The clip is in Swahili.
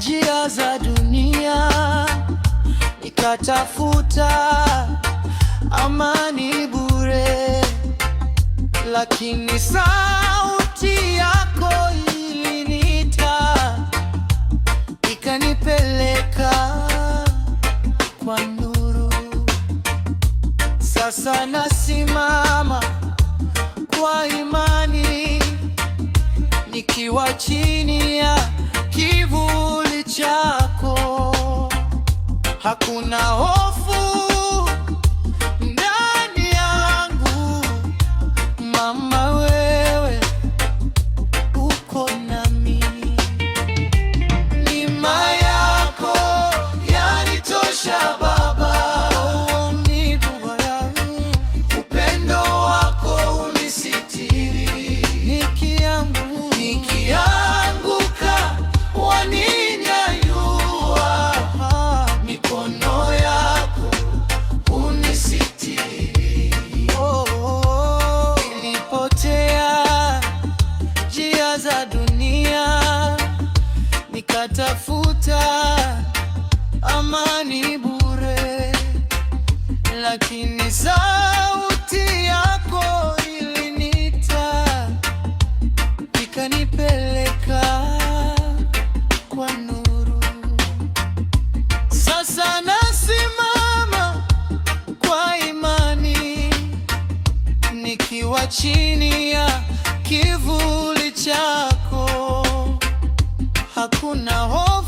njia za dunia, nikatafuta amani bure, lakini sauti yako iliniita, ikanipeleka kwa nuru. Sasa nasimama kwa imani, nikiwa chini ya kivuli chako. Hakuna hofu ndani yangu, Mama, wewe uko nami. Neema yako yanitosha Baba, upendo wako unisitiri. Nikianguka waninyanyua, mikono yako unisitiri. Nilipotea njia za dunia, nikatafuta amani bure, lakini sauti yako iliniita, ikanipeleka kwa nuru. Sasa nasimama kwa imani, nikiwa chini ya kivuli chako. Hakuna hofu